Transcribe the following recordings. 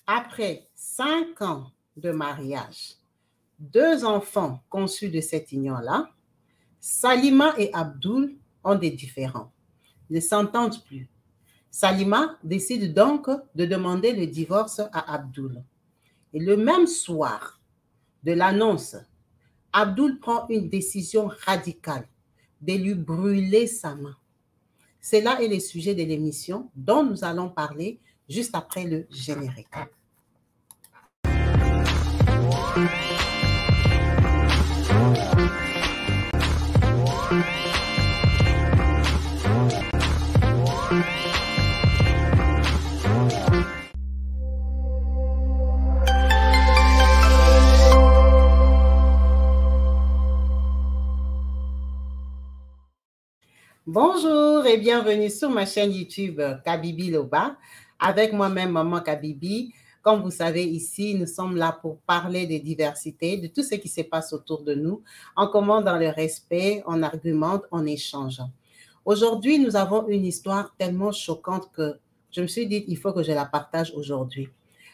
Après 5 ans de mariage, 2 enfants conçus de cette union-là, Salima et Abdoul ont des différends, ne s'entendent plus. Salima décide donc de demander le divorce à Abdoul. Et le même soir de l'annonce, Abdoul prend une décision radicale de lui brûler sa main. C'est là est le sujet de l'émission dont nous allons parler juste après le générique. Bonjour et bienvenue sur ma chaîne YouTube Kabibi Loba avec moi-même Maman Kabibi. Comme vous savez ici, nous sommes là pour parler de diversité, de tout ce qui se passe autour de nous, en comment dans le respect, on argumente, on échange. Aujourd'hui, nous avons une histoire tellement choquante que je me suis dit il faut que je la partage aujourd'hui.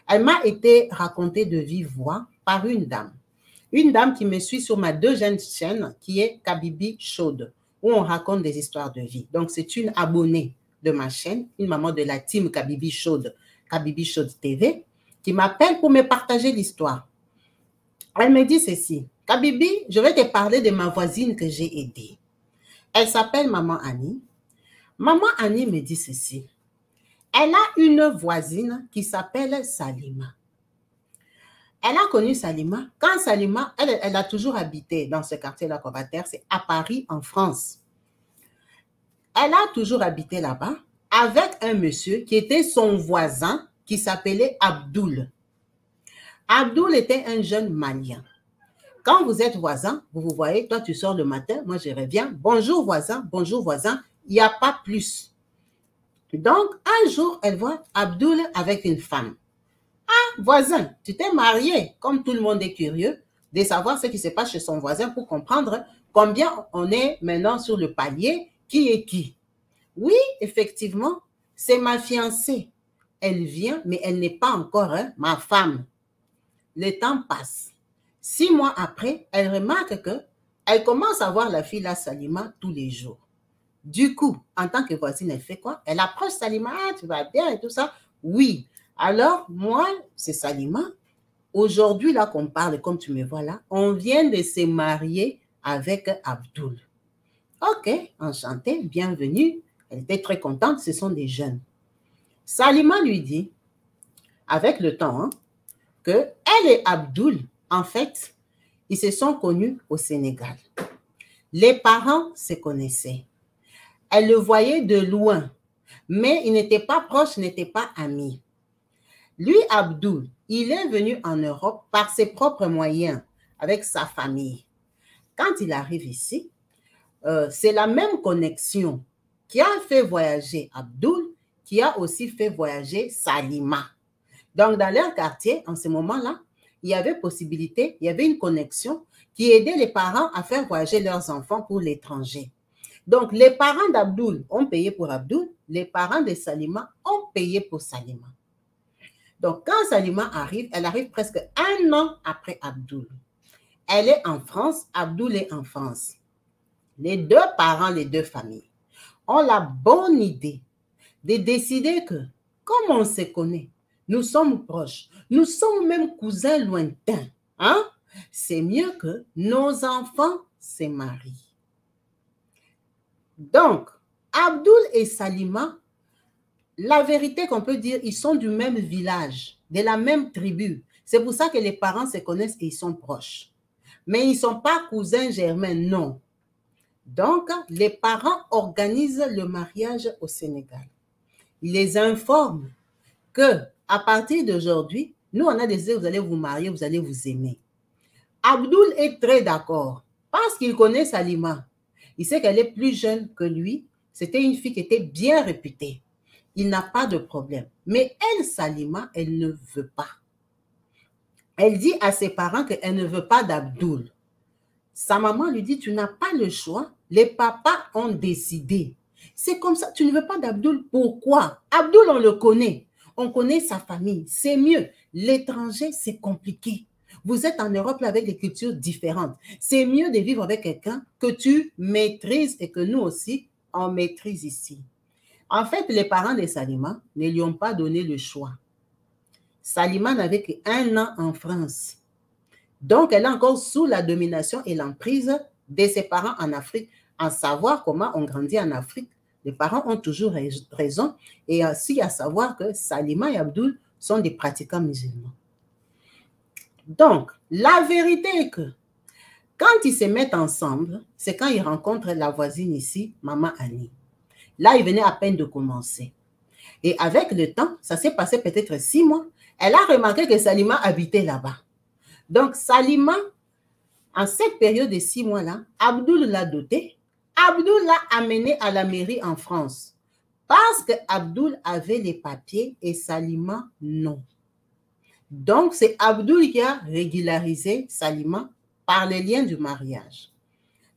Elle m'a été racontée de vive voix par une dame qui me suit sur ma deuxième chaîne qui est Kabibi Chaude, où on raconte des histoires de vie. Donc, c'est une abonnée de ma chaîne, une maman de la team Kabibi Chaude TV, qui m'appelle pour me partager l'histoire. Elle me dit ceci: Kabibi, je vais te parler de ma voisine que j'ai aidée. Elle s'appelle Maman Annie. Maman Annie me dit ceci: elle a une voisine qui s'appelle Salima. Elle a connu Salima quand Salima, elle a toujours habité dans ce quartier-là qu'on va dire, c'est à Paris, en France. Elle a toujours habité là-bas avec un monsieur qui était son voisin qui s'appelait Abdoul. Abdoul était un jeune malien. Quand vous êtes voisin, vous vous voyez, toi tu sors le matin, moi je reviens, bonjour voisin, il n'y a pas plus. Donc un jour, elle voit Abdoul avec une femme. Ah, voisin, tu t'es marié. Comme tout le monde est curieux de savoir ce qui se passe chez son voisin pour comprendre combien on est maintenant sur le palier, qui est qui. Oui, effectivement, c'est ma fiancée. Elle vient, mais elle n'est pas encore ma femme. Le temps passe. 6 mois après, elle remarque qu'elle commence à voir la fille là, Salima, tous les jours. Du coup, en tant que voisine, elle fait quoi? Elle approche Salima, ah, tu vas bien et tout ça. Oui. Alors, moi, c'est Salima. Aujourd'hui, là qu'on parle, comme tu me vois là, on vient de se marier avec Abdoul. Ok, enchantée, bienvenue. Elle était très contente, ce sont des jeunes. Salima lui dit, avec le temps, que elle et Abdoul, en fait, ils se sont connus au Sénégal. Les parents se connaissaient. Elle le voyait de loin, mais ils n'étaient pas proches, n'étaient pas amis. Lui, Abdoul, il est venu en Europe par ses propres moyens, avec sa famille. Quand il arrive ici, c'est la même connexion qui a fait voyager Abdoul, qui a aussi fait voyager Salima. Donc, dans leur quartier, en ce moment-là, il y avait possibilité, il y avait une connexion qui aidait les parents à faire voyager leurs enfants pour l'étranger. Donc, les parents d'Abdoul ont payé pour Abdoul, les parents de Salima ont payé pour Salima. Donc, quand Salima arrive, elle arrive presque 1 an après Abdoul. Elle est en France, Abdoul est en France. Les deux parents, les deux familles ont la bonne idée de décider que, comme on se connaît, nous sommes proches, nous sommes même cousins lointains, hein? C'est mieux que nos enfants se marient. Donc, Abdoul et Salima, la vérité qu'on peut dire, ils sont du même village, de la même tribu. C'est pour ça que les parents se connaissent et ils sont proches. Mais ils ne sont pas cousins germains, non. Donc, les parents organisent le mariage au Sénégal. Ils les informent que à partir d'aujourd'hui, nous, on a décidé, vous allez vous marier, vous allez vous aimer. Abdoul est très d'accord parce qu'il connaît Salima. Il sait qu'elle est plus jeune que lui. C'était une fille qui était bien réputée. Il n'a pas de problème. Mais elle, Salima, elle ne veut pas. Elle dit à ses parents qu'elle ne veut pas d'Abdoul. Sa maman lui dit, tu n'as pas le choix. Les papas ont décidé. C'est comme ça, tu ne veux pas d'Abdoul. Pourquoi? Abdoul, on le connaît. on connaît sa famille, c'est mieux. L'étranger, c'est compliqué. Vous êtes en Europe là, avec des cultures différentes. C'est mieux de vivre avec quelqu'un que tu maîtrises et que nous aussi, on maîtrise ici. En fait, les parents de Salima ne lui ont pas donné le choix. Salima n'avait qu'1 an en France. Donc, elle est encore sous la domination et l'emprise de ses parents en Afrique. En savoir comment on grandit en Afrique, les parents ont toujours raison. Et aussi à savoir que Salima et Abdoul sont des pratiquants musulmans. Donc, la vérité est que quand ils se mettent ensemble, c'est quand ils rencontrent la voisine ici, Maman Annie. Là, ils venaient à peine de commencer. Et avec le temps, ça s'est passé peut-être 6 mois, elle a remarqué que Salima habitait là-bas. Donc, Salima, en cette période de 6 mois-là, Abdoul l'a doté. Abdoul l'a amené à la mairie en France. Parce que Abdoul avait les papiers et Salima, non. Donc, c'est Abdoul qui a régularisé Salima par les liens du mariage.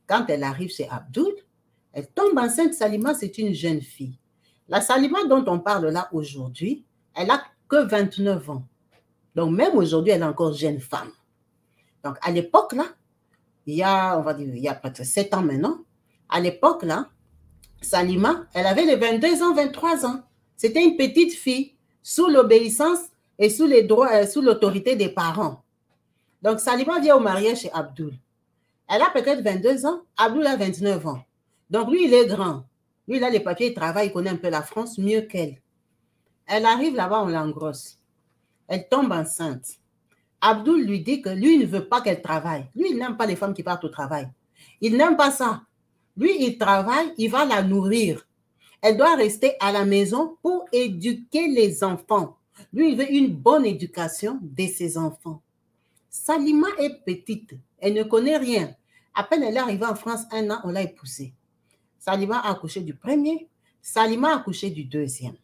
Quand elle arrive chez Abdoul, elle tombe enceinte. Salima, c'est une jeune fille. La Salima dont on parle là aujourd'hui, elle n'a que 29 ans. Donc, même aujourd'hui, elle est encore jeune femme. Donc, à l'époque, là, il y a, on va dire, il y a peut-être 7 ans maintenant, à l'époque, là, Salima, elle avait les 22 ans, 23 ans. C'était une petite fille sous l'obéissance et sous les droits, sous l'autorité des parents. Donc, Salima vient au mariage chez Abdoul. Elle a peut-être 22 ans, Abdoul a 29 ans. Donc, lui, il est grand. Lui, il a les papiers, il travaille, il connaît un peu la France mieux qu'elle. Elle arrive là-bas, on l'engrosse. Elle tombe enceinte. Abdoul lui dit que lui, il ne veut pas qu'elle travaille. Lui, il n'aime pas les femmes qui partent au travail. Il n'aime pas ça. Lui, il travaille, il va la nourrir. Elle doit rester à la maison pour éduquer les enfants. Lui, il veut une bonne éducation de ses enfants. Salima est petite. Elle ne connaît rien. À peine elle est arrivée en France 1 an, on l'a épousée. Salima a accouché du premier. Salima a accouché du deuxième.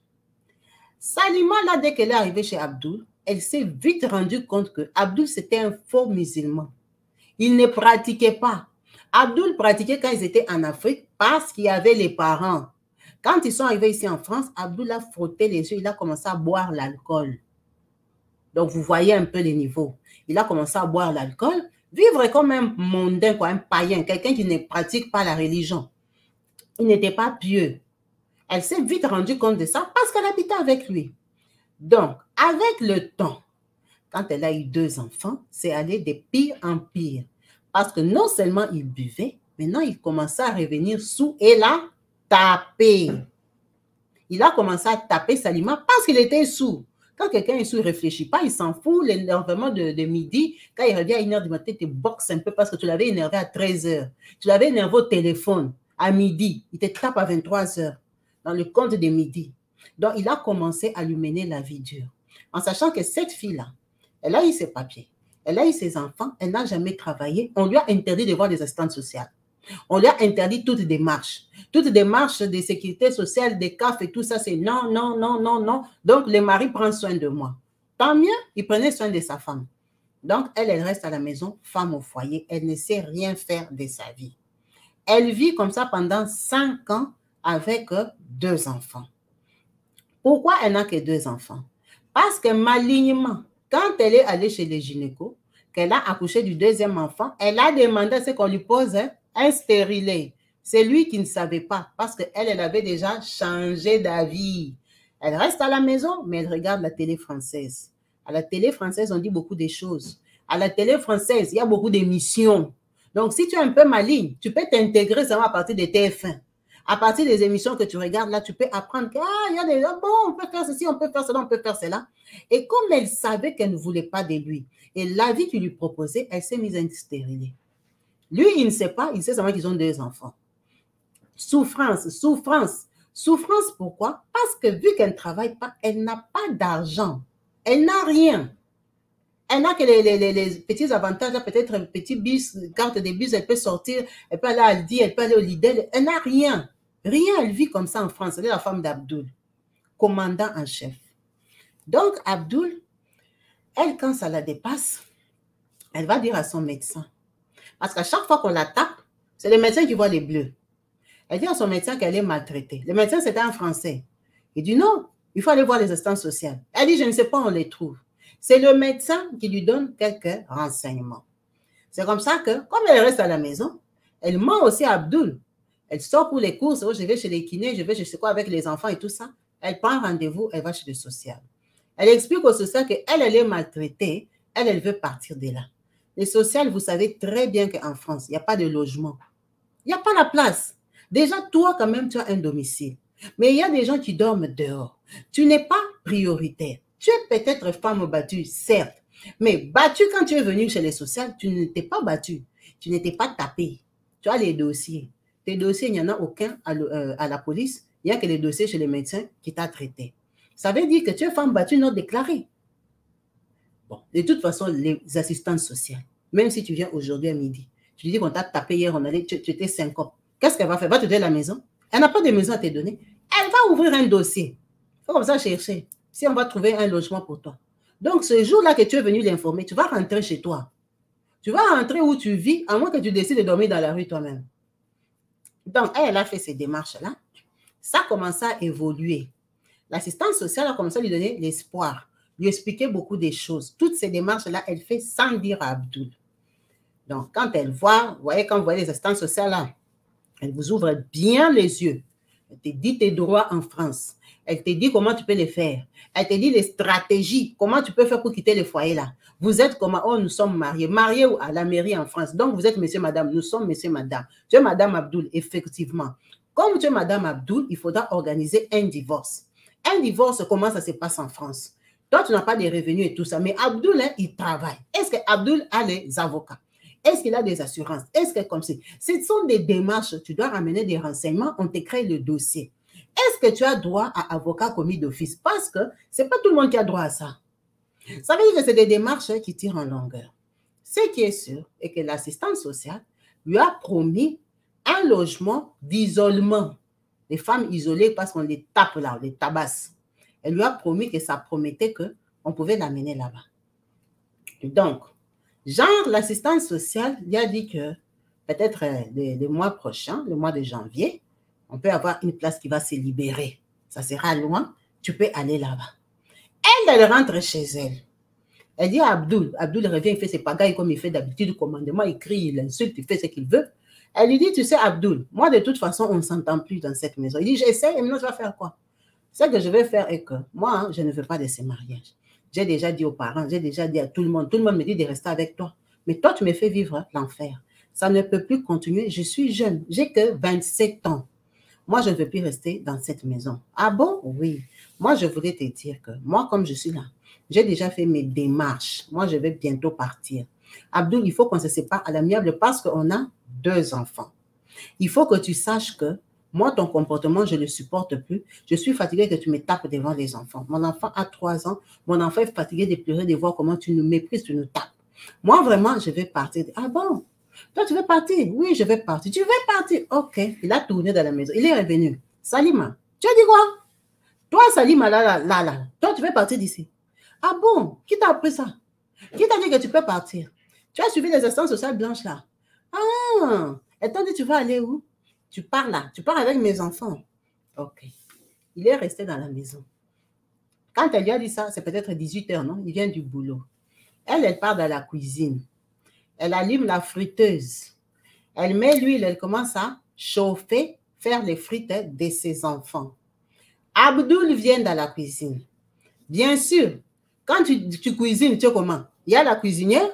Salima, là, dès qu'elle est arrivée chez Abdoul, elle s'est vite rendue compte que Abdoul, c'était un faux musulman. Il ne pratiquait pas. Abdoul pratiquait quand ils étaient en Afrique parce qu'il y avait les parents. Quand ils sont arrivés ici en France, Abdoul a frotté les yeux, il a commencé à boire l'alcool. Donc, vous voyez un peu les niveaux. Il a commencé à boire l'alcool, vivre comme un mondain, quoi, un païen, quelqu'un qui ne pratique pas la religion. Il n'était pas pieux. Elle s'est vite rendue compte de ça parce qu'elle habitait avec lui. Donc, avec le temps, quand elle a eu 2 enfants, c'est allé de pire en pire. Parce que non seulement il buvait, maintenant il commençait à revenir sous et la taper. Il a commencé à taper Salima parce qu'il était sous. Quand quelqu'un est sous, il ne réfléchit pas, il s'en fout. L'énervement de midi, quand il revient à 1h du matin, il te boxe un peu parce que tu l'avais énervé à 13h. Tu l'avais énervé au téléphone à midi. Il te tape à 23h dans le compte de midi. Donc, il a commencé à lui mener la vie dure. En sachant que cette fille-là, elle a eu ses papiers, elle a eu ses enfants, elle n'a jamais travaillé. On lui a interdit de voir des assistantes sociales. On lui a interdit toute démarche. Toute démarche de sécurité sociale, des CAF et tout ça, c'est non, non, non, non, non. Donc, le mari prend soin de moi. Tant mieux, il prenait soin de sa femme. Donc, elle reste à la maison, femme au foyer. Elle ne sait rien faire de sa vie. Elle vit comme ça pendant 5 ans avec 2 enfants. Pourquoi elle n'a que 2 enfants? Parce que malignement, quand elle est allée chez les gynécos, qu'elle a accouché du 2e enfant, elle a demandé à ce qu'on lui pose un stérilet. C'est lui qui ne savait pas parce qu'elle avait déjà changé d'avis. Elle reste à la maison, mais elle regarde la télé française. À la télé française, on dit beaucoup de choses. À la télé française, il y a beaucoup d'émissions. Donc, si tu es un peu maligne, tu peux t'intégrer seulement à partir de TF1. À partir des émissions que tu regardes, là, tu peux apprendre qu'il y a des... Bon, on peut faire ceci, on peut faire cela, on peut faire cela. Et comme elle savait qu'elle ne voulait pas de lui, et la vie qu'il lui proposait, elle s'est mise à être stérilée. Lui, il ne sait pas, il sait seulement qu'ils ont 2 enfants. Souffrance, souffrance. Souffrance, pourquoi? Parce que vu qu'elle ne travaille pas, elle n'a pas d'argent. Elle n'a rien. Elle n'a que les petits avantages, peut-être un petit bus, carte de bus, elle peut sortir, elle peut aller à Aldi, elle peut aller au Lidl. Elle n'a rien. Rien, elle vit comme ça en France. Elle est la femme d'Abdoul, commandant en chef. Donc, Abdoul, elle, quand ça la dépasse, elle va dire à son médecin. Parce qu'à chaque fois qu'on la tape, c'est le médecin qui voit les bleus. Elle dit à son médecin qu'elle est maltraitée. Le médecin, c'était un Français. Il dit non, Il faut aller voir les instances sociales. Elle dit, je ne sais pas où on les trouve. C'est le médecin qui lui donne quelques renseignements. C'est comme ça que, comme elle reste à la maison, elle ment aussi à Abdul. Elle sort pour les courses, oh, je vais chez les kinés, je vais je sais quoi avec les enfants et tout ça. Elle prend rendez-vous, elle va chez le social. Elle explique au social qu'elle, elle est maltraitée, elle veut partir de là. Les sociales, vous savez très bien qu'en France, il n'y a pas de logement. Il n'y a pas la place. Déjà, toi, quand même, tu as un domicile. Mais il y a des gens qui dorment dehors. Tu n'es pas prioritaire. Tu es peut-être femme battue, certes. Mais battue quand tu es venu chez les sociales, tu n'étais pas battue. Tu n'étais pas tapée. Tu as les dossiers. Tes dossiers, il n'y en a aucun à la police. Il n'y a que les dossiers chez les médecins qui t'ont traité. Ça veut dire que tu es femme battue non déclarée. Bon, de toute façon, les assistantes sociales, même si tu viens aujourd'hui à midi, tu lui dis qu'on t'a tapé hier, tu étais 5 ans. Qu'est-ce qu'elle va faire? Elle va te donner la maison? Elle n'a pas de maison à te donner. Elle va ouvrir un dossier. Il faut comme ça chercher si on va trouver un logement pour toi. Donc, ce jour-là que tu es venu l'informer, tu vas rentrer chez toi. Tu vas rentrer où tu vis, à moins que tu décides de dormir dans la rue toi-même. Donc, elle a fait ces démarches-là. Ça a commencé à évoluer. L'assistante sociale a commencé à lui donner l'espoir, lui expliquer beaucoup de choses. Toutes ces démarches-là, elle fait sans dire à Abdul. Donc, quand elle voit, vous voyez, quand vous voyez les assistantes sociales-là, elle vous ouvre bien les yeux. Elle te dit tes droits en France. Elle te dit comment tu peux les faire. Elle te dit les stratégies, comment tu peux faire pour quitter le foyer là. Vous êtes comment? Oh, nous sommes mariés. Mariés à la mairie en France. Donc, vous êtes monsieur, madame. Nous sommes monsieur, madame. Tu es madame Abdul, effectivement. Comme tu es madame Abdul, il faudra organiser un divorce. Un divorce, comment ça se passe en France? Toi, tu n'as pas de revenus et tout ça. Mais Abdul, hein, il travaille. Est-ce que Abdul a les avocats? Est-ce qu'il a des assurances? Est-ce que comme c'est? Ce sont des démarches, tu dois ramener des renseignements, on te crée le dossier. Est-ce que tu as droit à avocat commis d'office? Parce que ce n'est pas tout le monde qui a droit à ça. Ça veut dire que c'est des démarches qui tirent en longueur. Ce qui est sûr est que l'assistante sociale lui a promis un logement d'isolement. Les femmes isolées parce qu'on les tape là, on les tabasse. Elle lui a promis que ça promettait qu'on pouvait l'amener là-bas. Donc, genre, l'assistante sociale lui a dit que peut-être le mois prochain, le mois de janvier, on peut avoir une place qui va se libérer. Ça sera loin, tu peux aller là-bas. Elle rentre chez elle. Elle dit à Abdul, Abdul revient, il fait ses pagailles comme il fait d'habitude, le commandement, il crie, il insulte, il fait ce qu'il veut. Elle lui dit, tu sais Abdul, moi de toute façon, on ne s'entend plus dans cette maison. Il dit, j'essaie, et maintenant tu vas faire quoi? Ce que je vais faire est que moi, hein, je ne veux pas de ce mariage. J'ai déjà dit aux parents, j'ai déjà dit à tout le monde me dit de rester avec toi. Mais toi, tu me fais vivre l'enfer. Ça ne peut plus continuer. Je suis jeune, j'ai que 27 ans. Moi, je ne veux plus rester dans cette maison. Ah bon? Oui. Moi, je voulais te dire que moi, comme je suis là, j'ai déjà fait mes démarches. Moi, je vais bientôt partir. Abdul, il faut qu'on se sépare à l'amiable parce qu'on a 2 enfants. Il faut que tu saches que moi, ton comportement, je ne le supporte plus. Je suis fatiguée que tu me tapes devant les enfants. Mon enfant a 3 ans. Mon enfant est fatigué de pleurer, de voir comment tu nous méprises, tu nous tapes. Moi, vraiment, je vais partir. Ah bon? Toi, tu veux partir? Oui, je vais partir. Tu veux partir? Ok. Il a tourné dans la maison. Il est revenu. Salima, tu as dit quoi? Toi, Salima, là. Toi, tu veux partir d'ici? Ah bon? Qui t'a appris ça? Qui t'a dit que tu peux partir? Tu as suivi les instances sociales blanches là. Ah! Et t'as dit, tu vas aller où? Tu pars là. Tu pars avec mes enfants. Ok. Il est resté dans la maison. Quand elle lui a dit ça, c'est peut-être 18 h, non? Il vient du boulot. Elle part dans la cuisine. Elle allume la friteuse. Elle met l'huile, elle commence à chauffer, faire les frites de ses enfants. Abdul vient dans la cuisine. Bien sûr, quand tu cuisines, tu sais comment? Il y a la cuisinière,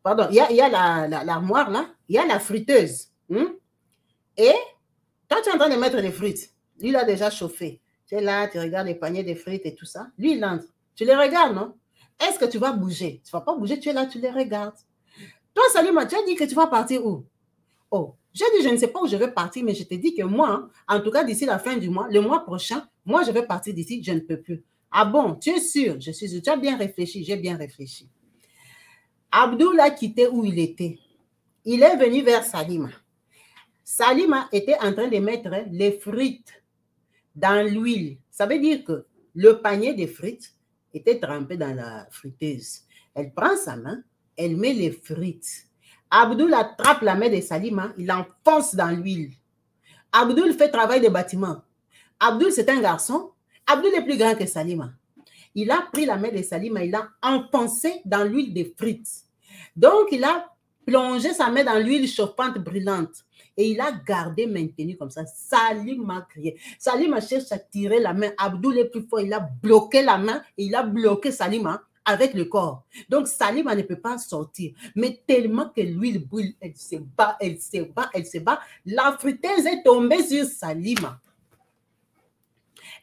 pardon, il y a l'armoire là, il y a la friteuse. Et toi, tu es en train de mettre les frites. Lui, il a déjà chauffé. Tu es là, tu regardes les paniers de frites et tout ça. Lui, il entre. Tu les regardes, non? Est-ce que tu vas bouger? Tu ne vas pas bouger, tu es là, tu les regardes. Toi, Salima, tu as dit que tu vas partir où? Oh, j'ai dit, je ne sais pas où je vais partir, mais je te dis que moi, en tout cas, d'ici la fin du mois, le mois prochain, moi, je vais partir d'ici, je ne peux plus. Ah bon, tu es sûr? Je suis sûr. Tu as bien réfléchi, j'ai bien réfléchi. Abdul a quitté où il était. Il est venu vers Salima. Salima était en train de mettre les frites dans l'huile. Ça veut dire que le panier de frites était trempé dans la friteuse. Elle prend sa main, elle met les frites. Abdul attrape la main de Salima, il l'enfonce dans l'huile. Abdul fait travail de bâtiment. Abdul, c'est un garçon. Abdul est plus grand que Salima. Il a pris la main de Salima, il l'a enfoncée dans l'huile de frites. Donc, il a plongé sa main dans l'huile chauffante brûlante. Et il a gardé, maintenu comme ça. Salim a crié. Salim a cherché à tirer la main. Abdul est plus fort. Il a bloqué la main et il a bloqué Salima avec le corps. Donc, Salima ne peut pas sortir. Mais tellement que l'huile brûle, elle se bat, elle se bat, elle se bat. La friteuse est tombée sur Salima.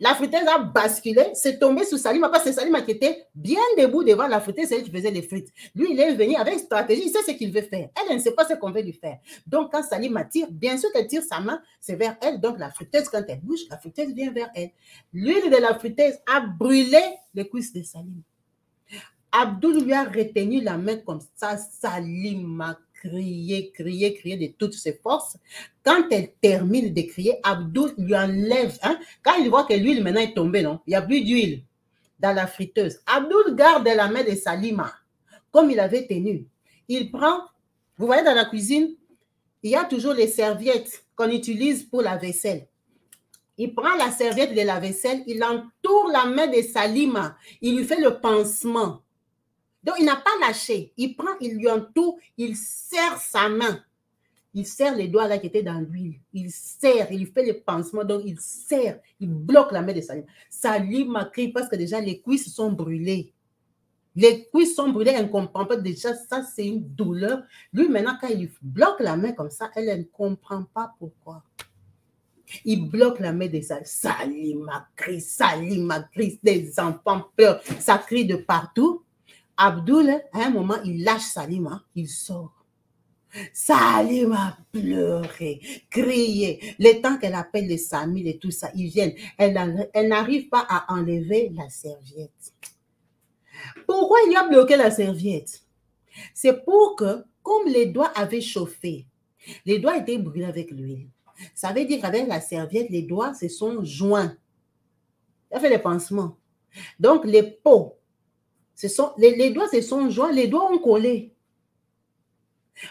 La friteuse a basculé, c'est tombé sur Salima parce que Salima qui était bien debout devant la friteuse, c'est elle qui faisait les frites. Lui, il est venu avec stratégie, il sait ce qu'il veut faire. Elle ne sait pas ce qu'on veut lui faire. Donc, quand Salima tire, bien sûr qu'elle tire sa main, c'est vers elle. Donc, la friteuse, quand elle bouge, la friteuse vient vers elle. L'huile de la friteuse a brûlé les cuisses de Salima. Abdul lui a retenu la main comme ça. Salima crié de toutes ses forces. Quand elle termine de crier, Abdul lui enlève. Quand il voit que l'huile maintenant est tombée, non? Il n'y a plus d'huile dans la friteuse. Abdul garde la main de Salima comme il avait tenu. Il prend, vous voyez dans la cuisine, il y a toujours les serviettes qu'on utilise pour la vaisselle. Il prend la serviette de la vaisselle, il entoure la main de Salima, il lui fait le pansement. Donc, il n'a pas lâché. Il prend, il lui entoure, il serre sa main. Il serre les doigts là qui étaient dans l'huile. Il serre, il lui fait le pansement. Donc, il serre, il bloque la main de Salima. Salima crie parce que déjà, les cuisses sont brûlées. Les cuisses sont brûlées, elle ne comprend pas. Déjà, ça, c'est une douleur. Lui, maintenant, quand il lui bloque la main comme ça, elle ne comprend pas pourquoi. Il bloque la main de Salima crie, des enfants pleurent. Ça crie de partout. Abdul, à un moment, il lâche Salima, il sort. Salima pleurait, criait. Le temps qu'elle appelle les Samil et tout ça, ils viennent. Elle n'arrive pas à enlever la serviette. Pourquoi il a bloqué la serviette? C'est pour que, comme les doigts avaient chauffé, les doigts étaient brûlés avec l'huile. Ça veut dire qu'avec la serviette, les doigts se sont joints. Il a fait les pansements. Donc, les peaux, les doigts se sont joints, les doigts ont collé.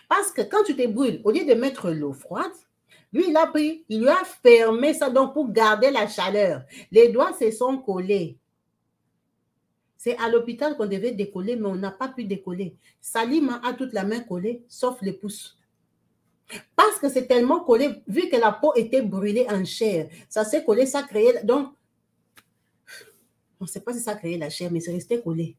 Parce que quand tu te brûles, au lieu de mettre l'eau froide, lui, il a pris, il lui a fermé ça donc pour garder la chaleur. Les doigts se sont collés. C'est à l'hôpital qu'on devait décoller, mais on n'a pas pu décoller. Salima a toute la main collée, sauf les pouces. Parce que c'est tellement collé, vu que la peau était brûlée en chair, ça s'est collé, ça créait, donc, on ne sait pas si ça a créé la chair, mais c'est resté collé.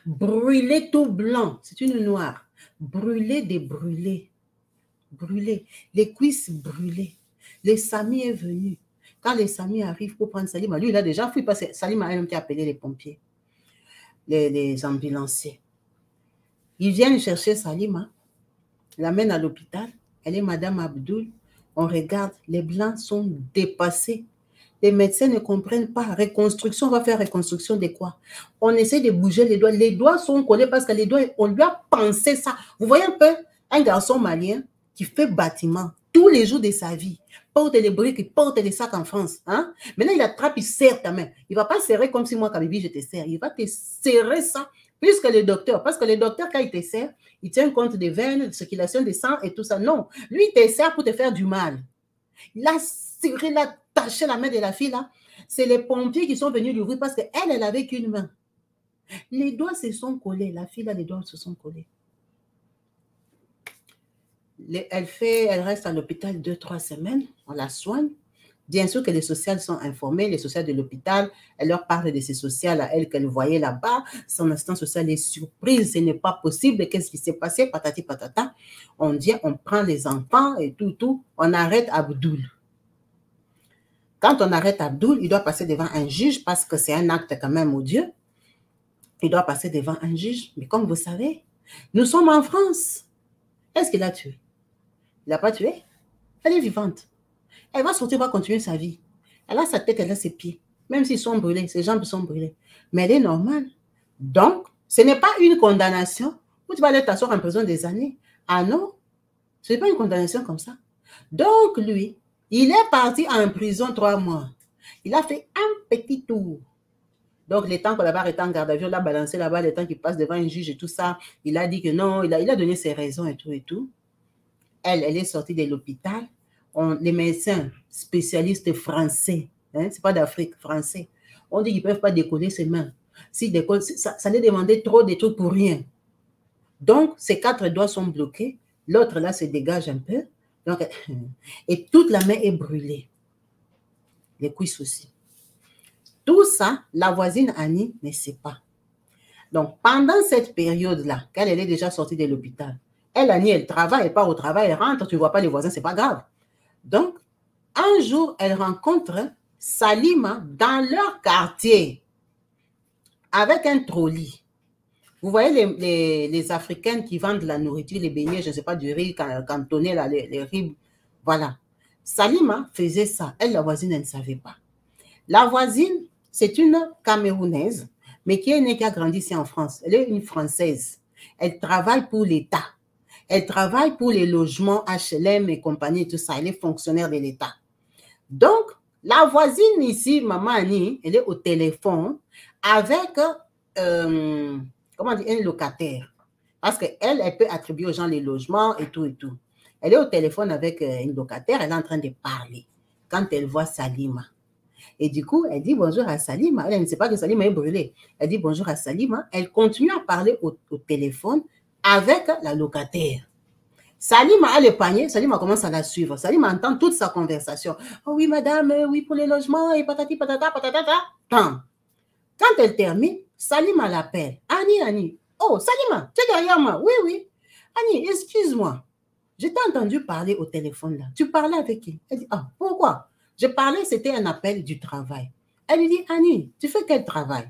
Brûlé tout blanc, c'est une noire. Brûlé des brûlés. Brûlé. Les cuisses brûlées. Les Sami est venu. Quand les Sami arrivent pour prendre Salima, lui, il a déjà fui parce que Salima a même appelé les pompiers, les ambulanciers. Ils viennent chercher Salima, l'amènent à l'hôpital. Elle est Madame Abdul. On regarde, les blancs sont dépassés. Les médecins ne comprennent pas. Reconstruction, on va faire reconstruction de quoi? On essaie de bouger les doigts. Les doigts sont collés parce que les doigts, on lui a pensé ça. Vous voyez un peu un garçon malien qui fait bâtiment tous les jours de sa vie, porte les briques, il porte les sacs en France. Hein? Maintenant, il attrape, il serre ta main. Il ne va pas serrer comme si moi, Kabibi, je te serre. Il va te serrer ça plus que le docteur. Parce que le docteur, quand il te serre, il tient compte des veines, de circulation des sangs et tout ça. Non, lui, il te serre pour te faire du mal. Il a serré, il a taché la main de la fille là. C'est les pompiers qui sont venus l'ouvrir parce qu'elle, elle avait qu'une main. Les doigts se sont collés. La fille là, les doigts se sont collés. Elle reste à l'hôpital 2-3 semaines. On la soigne. Bien sûr que les sociales sont informées, les sociales de l'hôpital, elle leur parle de ces sociales à elle qu'elle voyait là-bas. Son assistant social est surprise, ce n'est pas possible. Qu'est-ce qui s'est passé? Patati patata. On vient, on prend les enfants et tout. On arrête Abdul. Quand on arrête Abdul, il doit passer devant un juge parce que c'est un acte quand même odieux. Il doit passer devant un juge. Mais comme vous savez, nous sommes en France. Est-ce qu'il a tué? Il n'a pas tué. Elle est vivante. Elle va sortir, va continuer sa vie. Elle a sa tête, elle a ses pieds. Même s'ils sont brûlés, ses jambes sont brûlées. Mais elle est normale. Donc, ce n'est pas une condamnation où tu vas aller t'asseoir en prison des années. Ah non, ce n'est pas une condamnation comme ça. Donc, lui, il est parti en prison 3 mois. Il a fait un petit tour. Donc, le temps qu'on l'avait arrêté en garde à vue, on l'a balancé là-bas, le temps qu'il passe devant un juge et tout ça, il a dit que non, il a donné ses raisons et tout. Elle est sortie de l'hôpital. Les médecins spécialistes français Hein, c'est pas d'Afrique, français. On dit qu'ils ne peuvent pas décoller ses mains. Si décolle, ça les demandait trop de trucs pour rien. Donc, ces 4 doigts sont bloqués. L'autre, là, se dégage un peu. Donc, et toute la main est brûlée. Les cuisses aussi. Tout ça, la voisine Annie ne sait pas. Donc, pendant cette période-là, quand elle est déjà sortie de l'hôpital, elle, Annie, elle travaille, elle part au travail, elle rentre, tu ne vois pas les voisins, c'est pas grave. Donc, un jour, elle rencontre Salima dans leur quartier avec un trolley. Vous voyez les Africaines qui vendent de la nourriture, les beignets, je ne sais pas, du riz cantonné, là, les riz. Voilà. Salima faisait ça. Elle, la voisine, elle ne savait pas. La voisine, c'est une Camerounaise, mais qui est née, qui a grandi ici en France. Elle est une Française. Elle travaille pour l'État. Elle travaille pour les logements HLM et compagnie, tout ça. Elle est fonctionnaire de l'État. Donc, la voisine ici, Maman Annie, elle est au téléphone avec, comment dire, un locataire. Parce qu'elle, elle peut attribuer aux gens les logements et tout et tout. Elle est au téléphone avec une locataire, elle est en train de parler. Quand elle voit Salima. Et du coup, elle dit bonjour à Salima. Elle ne sait pas que Salima est brûlée. Elle dit bonjour à Salima. Elle continue à parler au téléphone avec la locataire. Salima a le panier, Salima commence à la suivre. Salima entend toute sa conversation. Oh oui, madame, oui, pour les logements, et patati, patata, patata. Quand elle termine, Salima l'appelle. Annie. Oh, Salima, tu es derrière moi. Oui, oui. Annie, excuse-moi. Je t'ai entendu parler au téléphone là. Tu parlais avec qui? Elle dit, ah, pourquoi? Je parlais, c'était un appel du travail. Elle lui dit, Annie, tu fais quel travail?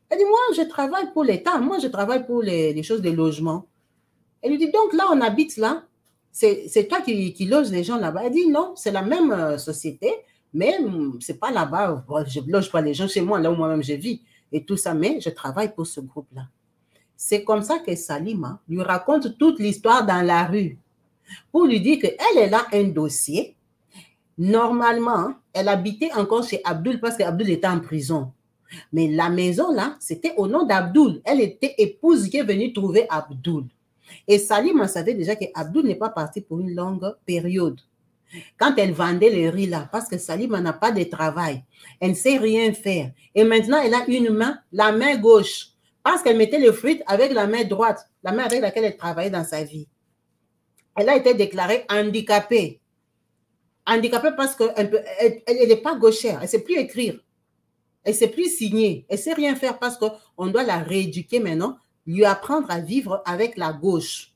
Elle dit, moi, je travaille pour l'État. Moi, je travaille pour les choses des logements. Elle lui dit, donc là, on habite là. C'est toi qui loges les gens là-bas. Elle dit, non, c'est la même société, mais c'est pas là-bas. Je ne loge pas les gens chez moi, là où moi-même je vis et tout ça, mais je travaille pour ce groupe-là. C'est comme ça que Salima lui raconte toute l'histoire dans la rue pour lui dire qu'elle a un dossier. Normalement, elle habitait encore chez Abdoul parce qu'Abdoul était en prison. Mais la maison là, c'était au nom d'Abdoul. Elle était épouse qui est venue trouver Abdoul. Et Salima savait déjà que Abdoul n'est pas parti pour une longue période. Quand elle vendait les riz là, parce que Salima n'a pas de travail, elle ne sait rien faire. Et maintenant, elle a une main, la main gauche, parce qu'elle mettait les fruits avec la main droite, la main avec laquelle elle travaillait dans sa vie. Elle a été déclarée handicapée. Handicapée parce qu'elle n'est pas gauchère, elle ne sait plus écrire, elle ne sait plus signer, elle ne sait rien faire parce qu'on doit la rééduquer maintenant, lui apprendre à vivre avec la gauche.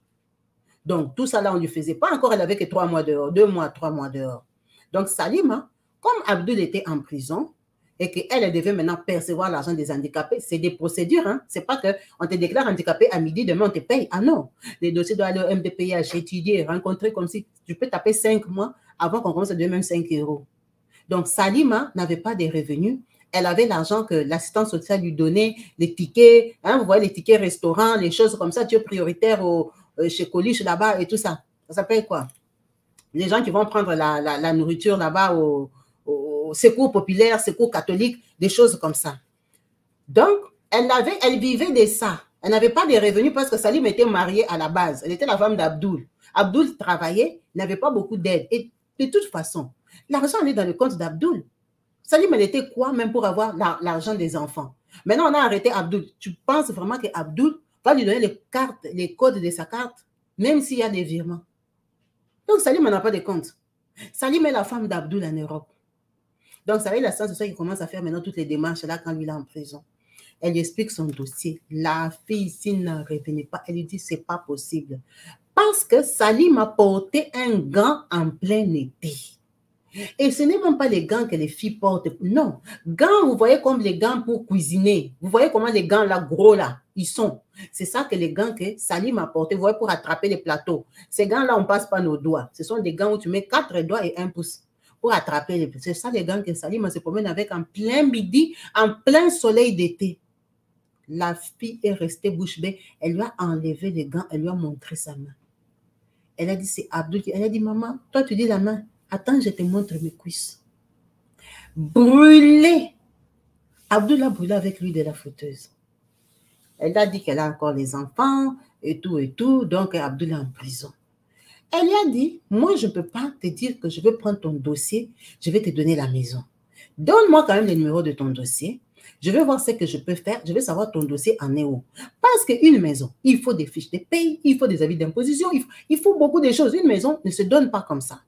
Donc, tout ça là, on ne lui faisait pas encore, elle avait que 3 mois dehors, 2 mois, 3 mois dehors. Donc, Salima, comme Abdoul était en prison et qu'elle devait maintenant percevoir l'argent des handicapés, c'est des procédures, hein? C'est pas qu'on te déclare handicapé à midi, demain on te paye. Ah non, les dossiers doivent aller au MDPH, étudier, rencontrer comme si tu peux taper 5 mois avant qu'on commence à donner même 5 €. Donc, Salima n'avait pas de revenus. Elle avait l'argent que l'assistance sociale lui donnait, les tickets, hein, vous voyez, les tickets restaurants, les choses comme ça, tu es prioritaire chez Coluche là-bas et tout ça. Ça s'appelle quoi? Les gens qui vont prendre la nourriture là-bas au secours populaire, secours catholique, des choses comme ça. Donc, elle vivait de ça. Elle n'avait pas de revenus parce que Salim était mariée à la base. Elle était la femme d'Abdoul. Abdoul travaillait, n'avait pas beaucoup d'aide. Et de toute façon, l'argent allait dans le compte d'Abdoul. Salim, elle était quoi même pour avoir l'argent des enfants? Maintenant, on a arrêté Abdoul. Tu penses vraiment que Abdoul va lui donner les codes de sa carte, même s'il y a des virements? Donc, Salim n'a pas de compte. Salim est la femme d'Abdoul en Europe. Donc, ça va être la science de ça qui commence à faire maintenant toutes les démarches là quand lui est en prison. Elle lui explique son dossier. La fille ici n'en revenait pas. Elle lui dit, c'est pas possible. Parce que Salim a porté un gant en plein été. Et ce n'est même pas les gants que les filles portent. Non. Gants, vous voyez comme les gants pour cuisiner. Vous voyez comment les gants là, gros là, ils sont. C'est ça que les gants que Salim a portés, vous voyez, pour attraper les plateaux. Ces gants-là, on ne passe pas nos doigts. Ce sont des gants où tu mets 4 doigts et 1 pouce pour attraper les plateaux. C'est ça les gants que Salim se promène avec en plein midi, en plein soleil d'été. La fille est restée bouche bée. Elle lui a enlevé les gants, elle lui a montré sa main. Elle a dit, c'est Abdoul. Elle a dit, maman, toi tu dis la main. Attends, je te montre mes cuisses. Brûlées. Abdoul a brûlé avec lui de la fouteuse. Elle a dit qu'elle a encore les enfants et tout. Donc, Abdoul est en prison. Elle lui a dit, moi, je ne peux pas te dire que je vais prendre ton dossier, je vais te donner la maison. Donne-moi quand même le numéro de ton dossier. Je vais voir ce que je peux faire. Je vais savoir ton dossier en est où. Parce qu'une maison, il faut des fiches de paye, il faut des avis d'imposition, il faut beaucoup de choses. Une maison ne se donne pas comme ça.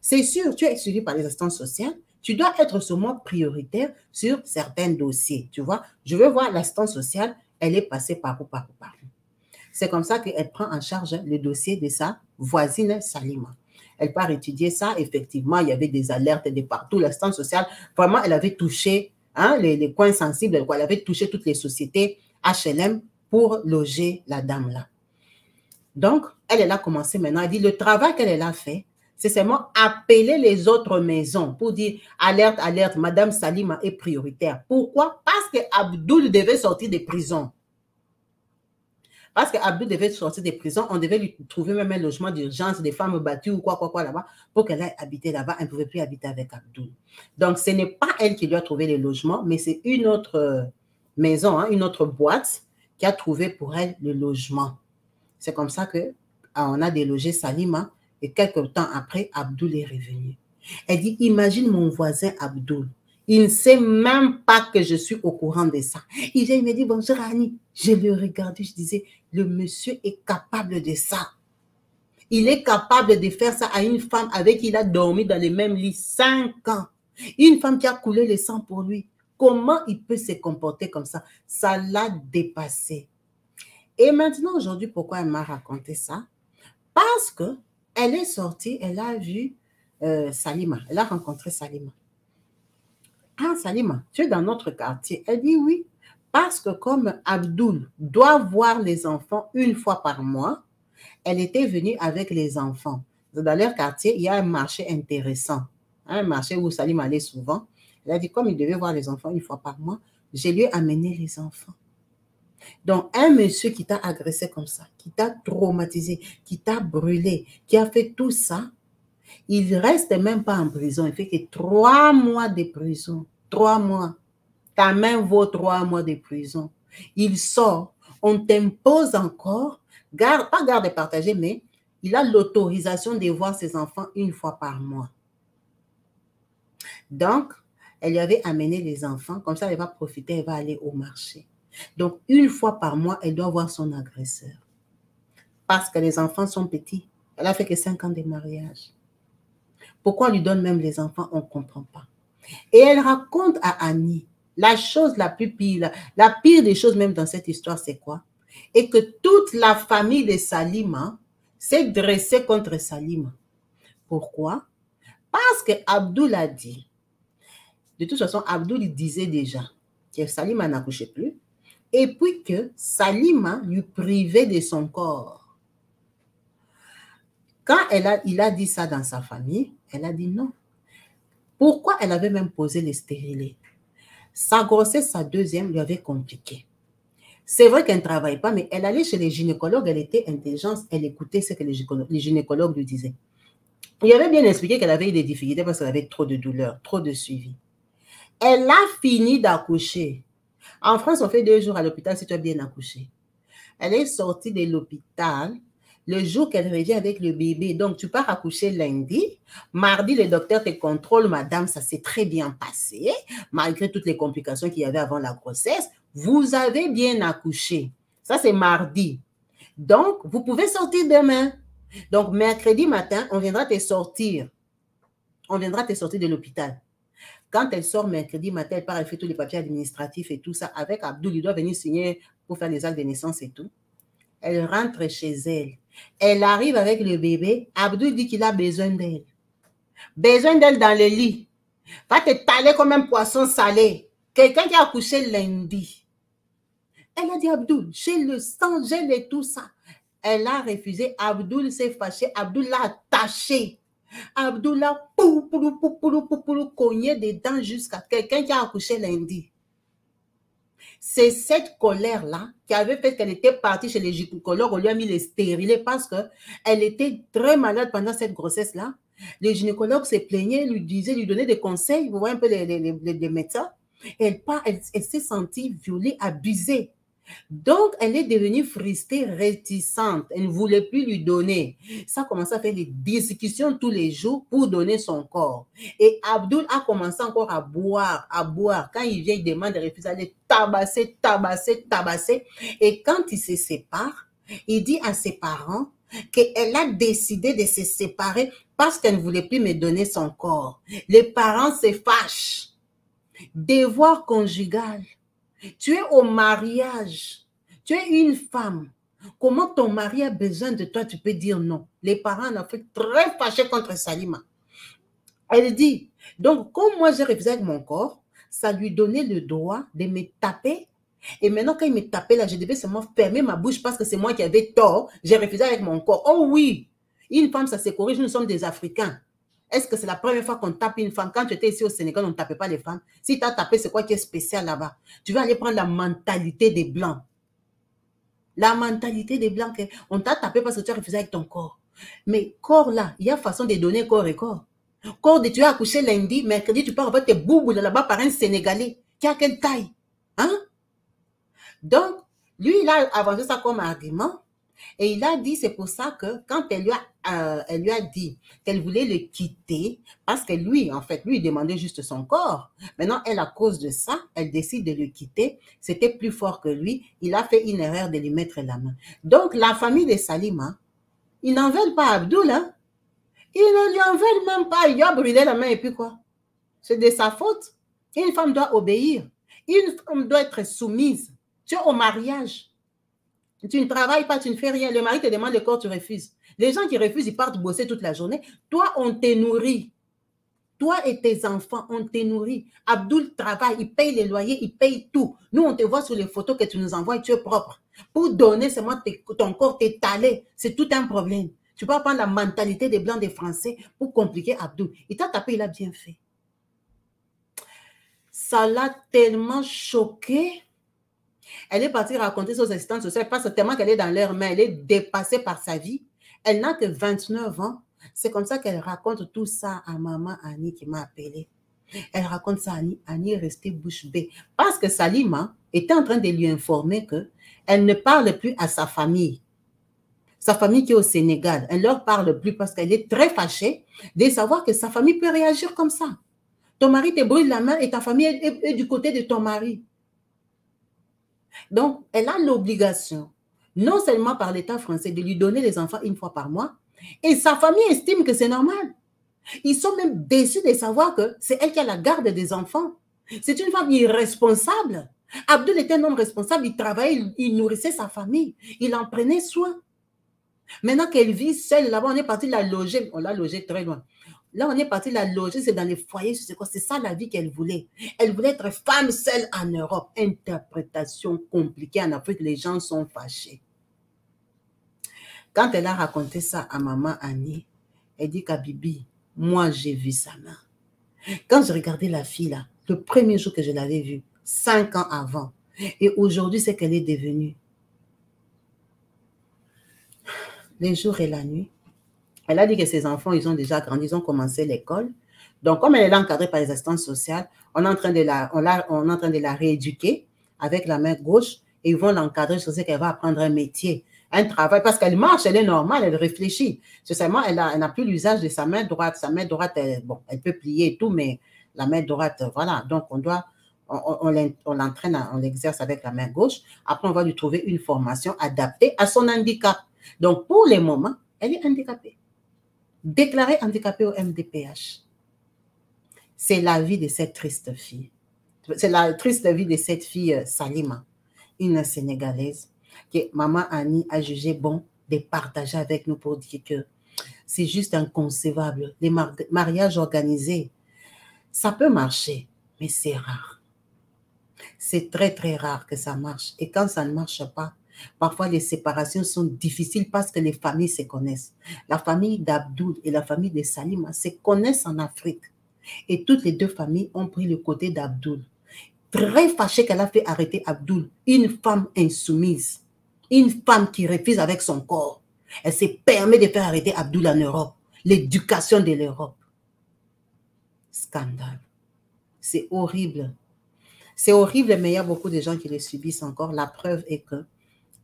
C'est sûr, tu es suivi par les assistantes sociales. Tu dois être sûrement prioritaire sur certains dossiers. Tu vois, je veux voir l'assistante sociale, elle est passée par où, par où, par où. C'est comme ça qu'elle prend en charge le dossier de sa voisine Salima. Elle part étudier ça. Effectivement, il y avait des alertes de partout. L'assistante sociale, vraiment, elle avait touché les coins sensibles. Elle avait touché toutes les sociétés HLM pour loger la dame là. Donc, elle a commencé maintenant. Elle dit le travail qu'elle a fait, c'est seulement appeler les autres maisons pour dire alerte, alerte, Madame Salima est prioritaire. Pourquoi? Parce que Abdoul devait sortir de prison. Parce qu'Abdoul devait sortir des prisons, on devait lui trouver même un logement d'urgence, des femmes battues ou quoi là-bas, pour qu'elle aille habiter là-bas. Elle ne pouvait plus habiter avec Abdoul. Donc, ce n'est pas elle qui lui a trouvé les logements, mais c'est une autre maison, une autre boîte qui a trouvé pour elle le logement. C'est comme ça qu'on a délogé Salima et quelques temps après, Abdoul est revenu. Elle dit, imagine mon voisin Abdoul. Il ne sait même pas que je suis au courant de ça. Il vient, il me dit, bonjour Annie. Je le regardais, je disais, le monsieur est capable de ça. Il est capable de faire ça à une femme avec qui il a dormi dans les mêmes lits 5 ans. Une femme qui a coulé le sang pour lui. Comment il peut se comporter comme ça? Ça l'a dépassé. Et maintenant, aujourd'hui, pourquoi elle m'a raconté ça? Parce qu'elle est sortie, elle a vu Salima. Elle a rencontré Salima. Ah, Salima, tu es dans notre quartier. Elle dit oui, parce que comme Abdoul doit voir les enfants une fois par mois, elle était venue avec les enfants. Dans leur quartier, il y a un marché intéressant, un marché où Salima allait souvent. Elle a dit, comme il devait voir les enfants une fois par mois, je lui ai amené les enfants. Donc, un monsieur qui t'a agressé comme ça, qui t'a traumatisé, qui t'a brûlé, qui a fait tout ça, il ne reste même pas en prison. Il fait que 3 mois de prison. 3 mois. Ta main vaut 3 mois de prison. Il sort. On t'impose encore, pas garde partagée, mais il a l'autorisation de voir ses enfants une fois par mois. Donc, elle lui avait amené les enfants. Comme ça, elle va profiter, elle va aller au marché. Donc, une fois par mois, elle doit voir son agresseur. Parce que les enfants sont petits. Elle a fait que 5 ans de mariage. Pourquoi on lui donne même les enfants? On ne comprend pas. Et elle raconte à Annie la chose la plus pire, la pire des choses même dans cette histoire, c'est quoi? Et que toute la famille de Salima s'est dressée contre Salima. Pourquoi? Parce que Abdoul a dit, de toute façon, Abdoul disait déjà que Salima n'accouchait plus, et puis que Salima lui privait de son corps. Quand il a dit ça dans sa famille, elle a dit non. Pourquoi elle avait même posé les stérilés? Sa grossesse, sa deuxième, lui avait compliqué. C'est vrai qu'elle ne travaille pas, mais elle allait chez les gynécologues, elle était intelligente, elle écoutait ce que les gynécologues lui disaient. Il avait bien expliqué qu'elle avait eu des difficultés parce qu'elle avait trop de douleurs, trop de suivi. Elle a fini d'accoucher. En France, on fait 2 jours à l'hôpital si tu as bien accouché. Elle est sortie de l'hôpital le jour qu'elle revient avec le bébé. Donc, tu pars accoucher lundi. Mardi, le docteur te contrôle. Madame, ça s'est très bien passé. Malgré toutes les complications qu'il y avait avant la grossesse, vous avez bien accouché. Ça, c'est mardi. Donc, vous pouvez sortir demain. Donc, mercredi matin, on viendra te sortir. On viendra te sortir de l'hôpital. Quand elle sort mercredi matin, elle part, elle fait tous les papiers administratifs et tout ça. Avec Abdoul, il doit venir signer pour faire les actes de naissance et tout. Elle rentre chez elle. Elle arrive avec le bébé. Abdoul dit qu'il a besoin d'elle. Besoin d'elle dans le lit. Va te taler comme un poisson salé. Quelqu'un qui a accouché lundi. Elle a dit, Abdoul, j'ai le sang, j'ai le tout ça. Elle a refusé. Abdoul s'est fâché. Abdoul l'a attaché. Abdoul a cogné dedans jusqu'à quelqu'un qui a accouché lundi. C'est cette colère-là qui avait fait qu'elle était partie chez les gynécologues. On lui a mis les stérilés parce qu'elle était très malade pendant cette grossesse-là. Les gynécologues se plaignaient, lui disaient, lui donnaient des conseils. Vous voyez un peu les médecins. Elle s'est sentie violée, abusée. Donc, elle est devenue frustrée, réticente. Elle ne voulait plus lui donner. Ça a commencé à faire des discussions tous les jours pour donner son corps. Et Abdul a commencé encore à boire, à boire. Quand il vient, il demande de refuser, aller tabasser, tabasser, tabasser. Et quand il se sépare, il dit à ses parents qu'elle a décidé de se séparer parce qu'elle ne voulait plus me donner son corps. Les parents se fâchent. Devoir conjugal. Tu es au mariage. Tu es une femme. Comment ton mari a besoin de toi, tu peux dire non. Les parents en Afrique très fâchés contre Salima. Elle dit, donc comme moi j'ai refusé avec mon corps, ça lui donnait le droit de me taper. Et maintenant quand il me tapait là, je devais seulement fermer ma bouche parce que c'est moi qui avais tort. J'ai refusé avec mon corps. Oh oui, une femme ça se corrige, nous sommes des Africains. Est-ce que c'est la première fois qu'on tape une femme? Quand tu étais ici au Sénégal, on ne tapait pas les femmes. Si tu as tapé, c'est quoi qui est spécial là-bas? Tu vas aller prendre la mentalité des Blancs. La mentalité des Blancs, on t'a tapé parce que tu as refusé avec ton corps. Mais corps là, il y a façon de donner corps et corps. Corps de tu as accouché lundi, mercredi, tu peux avoir tes boubous là-bas par un Sénégalais. Qui a quelle taille? Hein? Donc, lui, il a avancé ça comme argument. Et il a dit, c'est pour ça que quand elle lui a dit qu'elle voulait le quitter, parce que lui, en fait, lui, il demandait juste son corps. Maintenant, elle, à cause de ça, elle décide de le quitter. C'était plus fort que lui. Il a fait une erreur de lui mettre la main. Donc, la famille de Salima, ils n'en veulent pas Abdoul, hein? Ils ne lui en veulent même pas. Il a brûlé la main et puis quoi? C'est de sa faute. Une femme doit obéir. Une femme doit être soumise. Tu es au mariage. Tu ne travailles pas, tu ne fais rien. Le mari te demande le corps, tu refuses. Les gens qui refusent, ils partent bosser toute la journée. Toi, on te nourrit. Toi et tes enfants, on te nourrit. Abdoul travaille, il paye les loyers, il paye tout. Nous, on te voit sur les photos que tu nous envoies et tu es propre. Pour donner seulement ton corps t'étaler, c'est tout un problème. Tu peux prendre la mentalité des Blancs, des Français pour compliquer Abdoul. Il t'a tapé, il a bien fait. Ça l'a tellement choqué. Elle est partie raconter ça aux assistantes sociales parce que tellement qu'elle est dans leur main, elle est dépassée par sa vie. Elle n'a que 29 ans. C'est comme ça qu'elle raconte tout ça à maman Annie qui m'a appelée. Elle raconte ça à Annie. Annie est restée bouche bée. Parce que Salima était en train de lui informer qu'elle ne parle plus à sa famille. Sa famille qui est au Sénégal. Elle ne leur parle plus parce qu'elle est très fâchée de savoir que sa famille peut réagir comme ça. Ton mari te brûle la main et ta famille est du côté de ton mari. Donc, elle a l'obligation, non seulement par l'État français, de lui donner les enfants une fois par mois, et sa famille estime que c'est normal. Ils sont même déçus de savoir que c'est elle qui a la garde des enfants. C'est une femme irresponsable. Abdoul était un homme responsable, il travaillait, il nourrissait sa famille, il en prenait soin. Maintenant qu'elle vit seule là-bas, on est parti la loger, on l'a logée très loin. Là, on est parti la loger, c'est dans les foyers, c'est quoi? C'est ça la vie qu'elle voulait. Elle voulait être femme seule en Europe. Interprétation compliquée en Afrique, les gens sont fâchés. Quand elle a raconté ça à maman Annie, elle dit qu'à Bibi, moi j'ai vu sa main. Quand je regardais la fille là, le premier jour que je l'avais vue, 5 ans avant, et aujourd'hui c'est qu'elle est devenue. Les jours et la nuit. Elle a dit que ses enfants, ils ont déjà grandi, ils ont commencé l'école. Donc, comme elle est encadrée par les assistantes sociales, on est en train de la rééduquer avec la main gauche et ils vont l'encadrer sur ce qu'elle va apprendre un métier, un travail, parce qu'elle marche, elle est normale, elle réfléchit. C'est seulement, elle n'a plus l'usage de sa main droite. Sa main droite, elle peut plier et tout, mais la main droite, voilà. Donc, on l'entraîne, on l'exerce avec la main gauche. Après, on va lui trouver une formation adaptée à son handicap. Donc, pour le moment, elle est handicapée. Déclarée handicapée au MDPH. C'est la vie de cette triste fille. C'est la triste vie de cette fille Salima, une Sénégalaise, que maman Annie a jugé bon de partager avec nous pour dire que c'est juste inconcevable. Les mariages organisés, ça peut marcher, mais c'est rare. C'est très, très rare que ça marche. Et quand ça ne marche pas, parfois, les séparations sont difficiles parce que les familles se connaissent. La famille d'Abdoul et la famille de Salima se connaissent en Afrique. Et toutes les deux familles ont pris le côté d'Abdoul. Très fâchée qu'elle a fait arrêter Abdoul, une femme insoumise, une femme qui refuse avec son corps. Elle se permet de faire arrêter Abdoul en Europe. L'éducation de l'Europe. Scandale. C'est horrible. C'est horrible, mais il y a beaucoup de gens qui le subissent encore. La preuve est que,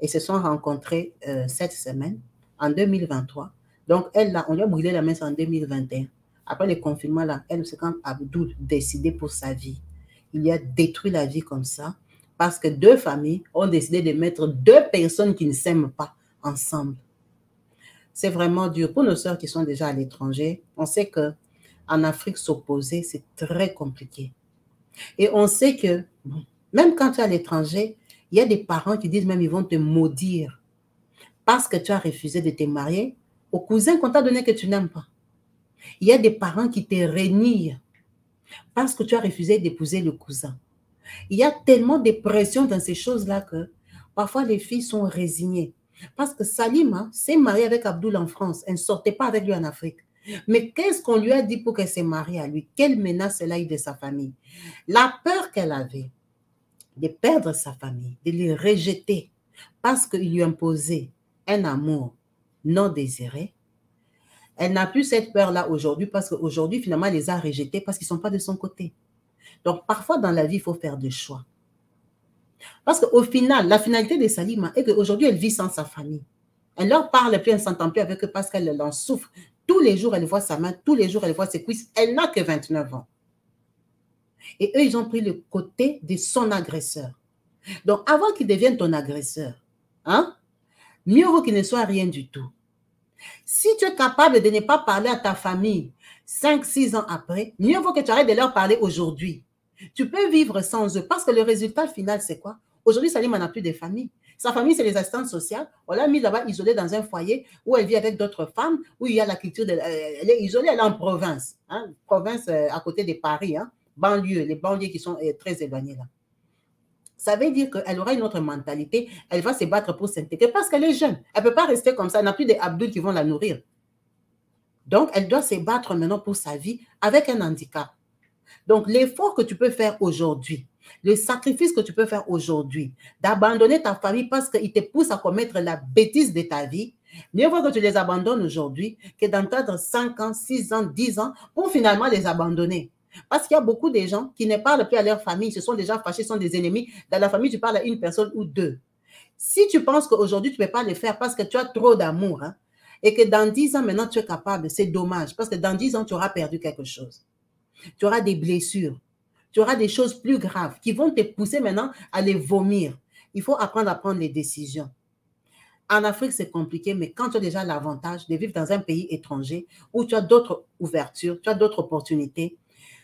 ils se sont rencontrés cette semaine, en 2023. Donc, on lui a brûlé la main en 2021. Après le confinement, là, c'est quand Abdoul décidé pour sa vie. Il a détruit la vie comme ça, parce que deux familles ont décidé de mettre deux personnes qui ne s'aiment pas ensemble. C'est vraiment dur. Pour nos sœurs qui sont déjà à l'étranger, on sait qu'en Afrique, s'opposer, c'est très compliqué. Et on sait que, bon, même quand tu es à l'étranger, il y a des parents qui disent même ils vont te maudire parce que tu as refusé de te marier au cousin qu'on t'a donné que tu n'aimes pas. Il y a des parents qui te renient parce que tu as refusé d'épouser le cousin. Il y a tellement de pression dans ces choses-là que parfois les filles sont résignées. Parce que Salima s'est mariée avec Abdoul en France. Elle ne sortait pas avec lui en Afrique. Mais qu'est-ce qu'on lui a dit pour qu'elle s'est mariée à lui? Quelle menace elle a eu de sa famille? La peur qu'elle avait de perdre sa famille, de les rejeter parce qu'il lui imposait un amour non désiré, elle n'a plus cette peur-là aujourd'hui parce qu'aujourd'hui, finalement, elle les a rejetés parce qu'ils ne sont pas de son côté. Donc, parfois, dans la vie, il faut faire des choix. Parce qu'au final, la finalité de Salima est qu'aujourd'hui, elle vit sans sa famille. Elle leur parle plus, elle ne s'entend plus avec eux parce qu'elle en souffre. Tous les jours, elle voit sa main, tous les jours, elle voit ses cuisses. Elle n'a que 29 ans. Et eux, ils ont pris le côté de son agresseur. Donc, avant qu'il devienne ton agresseur, hein, mieux vaut qu'il ne soit rien du tout. Si tu es capable de ne pas parler à ta famille 5-6 ans après, mieux vaut que tu arrêtes de leur parler aujourd'hui. Tu peux vivre sans eux parce que le résultat final, c'est quoi? Aujourd'hui, Salima n'a plus de famille. Sa famille, c'est les assistantes sociales. On l'a mis là-bas isolée dans un foyer où elle vit avec d'autres femmes, où il y a la culture, elle est isolée, elle est en province, hein, province à côté de Paris, hein, banlieue, les banlieues qui sont très éloignées là. Ça veut dire qu'elle aura une autre mentalité, elle va se battre pour s'intégrer parce qu'elle est jeune. Elle ne peut pas rester comme ça, elle n'a plus des Abdoul qui vont la nourrir. Donc, elle doit se battre maintenant pour sa vie avec un handicap. Donc, l'effort que tu peux faire aujourd'hui, le sacrifice que tu peux faire aujourd'hui, d'abandonner ta famille parce qu'il te pousse à commettre la bêtise de ta vie, mieux vaut que tu les abandonnes aujourd'hui que d'entendre 5 ans, 6 ans, 10 ans pour finalement les abandonner. Parce qu'il y a beaucoup de gens qui ne parlent plus à leur famille, se sont déjà fâchés, sont des ennemis. Dans la famille, tu parles à une personne ou deux. Si tu penses qu'aujourd'hui, tu ne peux pas le faire parce que tu as trop d'amour, hein, et que dans 10 ans, maintenant, tu es capable, c'est dommage, parce que dans 10 ans, tu auras perdu quelque chose. Tu auras des blessures, tu auras des choses plus graves qui vont te pousser maintenant à les vomir. Il faut apprendre à prendre les décisions. En Afrique, c'est compliqué, mais quand tu as déjà l'avantage de vivre dans un pays étranger où tu as d'autres ouvertures, tu as d'autres opportunités,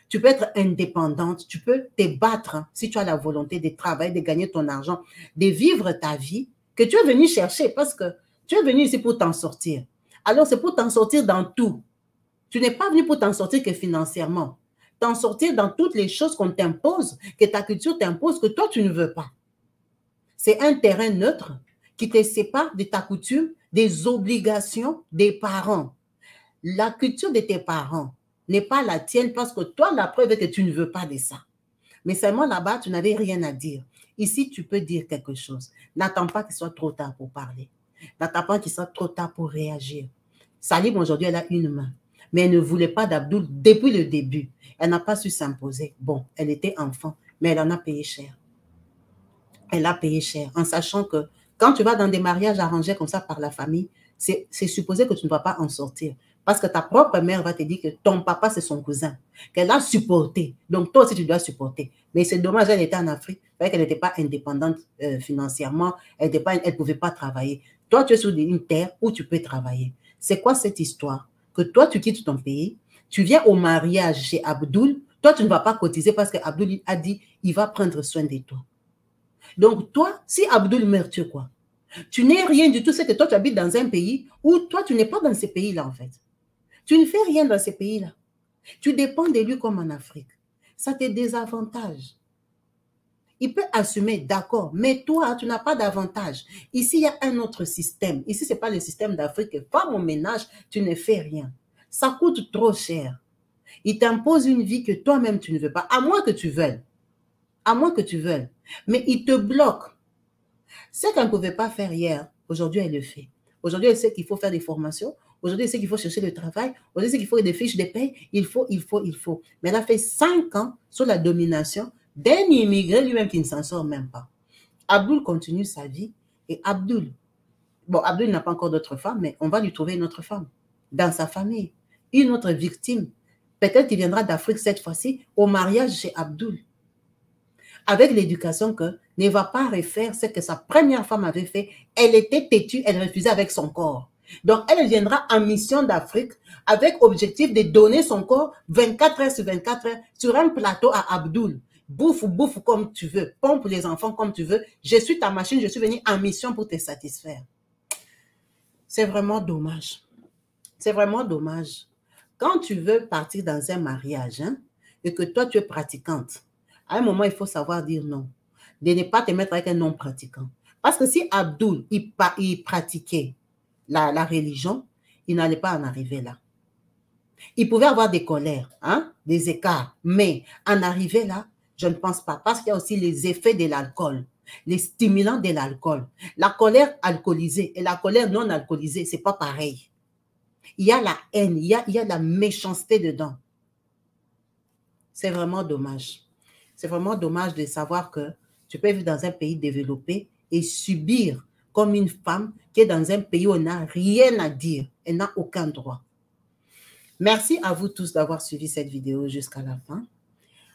tu peux être indépendante, tu peux te battre hein, si tu as la volonté de travailler, de gagner ton argent, de vivre ta vie que tu es venu chercher parce que tu es venu ici pour t'en sortir. Alors, c'est pour t'en sortir dans tout. Tu n'es pas venu pour t'en sortir que financièrement. T'en sortir dans toutes les choses qu'on t'impose, que ta culture t'impose, que toi, tu ne veux pas. C'est un terrain neutre qui te sépare de ta coutume, des obligations des parents. La culture de tes parents n'est pas la tienne parce que toi, la preuve est que tu ne veux pas de ça. Mais seulement là-bas, tu n'avais rien à dire. Ici, tu peux dire quelque chose. N'attends pas qu'il soit trop tard pour parler. N'attends pas qu'il soit trop tard pour réagir. Salim, aujourd'hui, elle a une main. Mais elle ne voulait pas d'Abdoul depuis le début. Elle n'a pas su s'imposer. Bon, elle était enfant, mais elle en a payé cher. Elle a payé cher, en sachant que quand tu vas dans des mariages arrangés comme ça par la famille, c'est supposé que tu ne vas pas en sortir. Parce que ta propre mère va te dire que ton papa, c'est son cousin, qu'elle a supporté. Donc, toi aussi, tu dois supporter. Mais c'est dommage, elle était en Afrique, qu'elle n'était pas indépendante financièrement, elle ne pouvait pas travailler. Toi, tu es sur une terre où tu peux travailler. C'est quoi cette histoire? Que toi, tu quittes ton pays, tu viens au mariage chez Abdoul, toi, tu ne vas pas cotiser parce qu'Abdoul a dit, il va prendre soin de toi. Donc, toi, si Abdoul meurt, tu es quoi? Tu n'es rien du tout, c'est que toi, tu habites dans un pays où toi, tu n'es pas dans ces pays-là, en fait. Tu ne fais rien dans ces pays-là. Tu dépends de lui comme en Afrique. Ça te désavantage. Il peut assumer, d'accord, mais toi, tu n'as pas d'avantage. Ici, il y a un autre système. Ici, ce n'est pas le système d'Afrique. Femme au ménage, tu ne fais rien. Ça coûte trop cher. Il t'impose une vie que toi-même, tu ne veux pas, à moins que tu veuilles. À moins que tu veuilles. Mais il te bloque. Ce qu'elle ne pouvait pas faire hier, aujourd'hui, elle le fait. Aujourd'hui, elle sait qu'il faut faire des formations. Aujourd'hui, elle sait qu'il faut chercher le travail. Aujourd'hui, elle sait qu'il faut des fiches de paie. Il faut. Mais elle a fait 5 ans sous la domination d'un immigré lui-même qui ne s'en sort même pas. Abdul continue sa vie et Abdul n'a pas encore d'autre femme, mais on va lui trouver une autre femme dans sa famille, une autre victime. Peut-être qu'il viendra d'Afrique cette fois-ci au mariage chez Abdul. Avec l'éducation que ne va pas refaire ce que sa première femme avait fait. Elle était têtue, elle refusait avec son corps. Donc, elle viendra en mission d'Afrique avec objectif de donner son corps 24 heures sur 24 heures sur un plateau à Abdul. Bouffe comme tu veux, pompe les enfants comme tu veux. Je suis ta machine, je suis venue en mission pour te satisfaire. C'est vraiment dommage. C'est vraiment dommage. Quand tu veux partir dans un mariage et que toi, tu es pratiquante, à un moment, il faut savoir dire non. De ne pas te mettre avec un non-pratiquant. Parce que si Abdul, il pratiquait la religion, il n'allait pas en arriver là. Il pouvait avoir des colères, des écarts, mais en arriver là, je ne pense pas. Parce qu'il y a aussi les effets de l'alcool, les stimulants de l'alcool. La colère alcoolisée et la colère non alcoolisée, ce n'est pas pareil. Il y a la haine, il y a la méchanceté dedans. C'est vraiment dommage. C'est vraiment dommage de savoir que tu peux vivre dans un pays développé et subir comme une femme qui est dans un pays où elle n'a rien à dire, elle n'a aucun droit. Merci à vous tous d'avoir suivi cette vidéo jusqu'à la fin,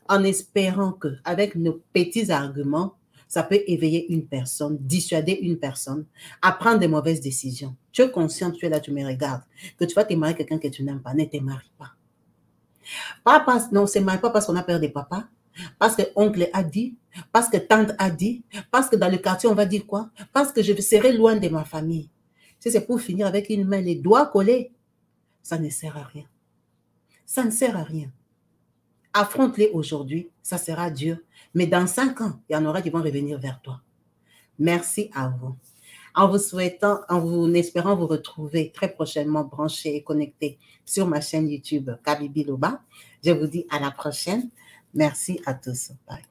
en espérant qu'avec nos petits arguments, ça peut éveiller une personne, dissuader une personne à prendre des mauvaises décisions. Tu es conscient, tu es là, tu me regardes, que tu vas te marier quelqu'un que tu n'aimes pas, ne te marie pas. Non, c'est marie pas parce qu'on a peur des papas, parce que oncle a dit, parce que tante a dit, parce que dans le quartier on va dire quoi, parce que je serai loin de ma famille. Si c'est pour finir avec une main, les doigts collés, ça ne sert à rien. Ça ne sert à rien. Affronte-les aujourd'hui, ça sera dur. Mais dans 5 ans, il y en aura qui vont revenir vers toi. Merci à vous. En vous souhaitant, en espérant vous retrouver très prochainement branchés et connectés sur ma chaîne YouTube Kabibi Loba, je vous dis à la prochaine. Merci à tous. Bye.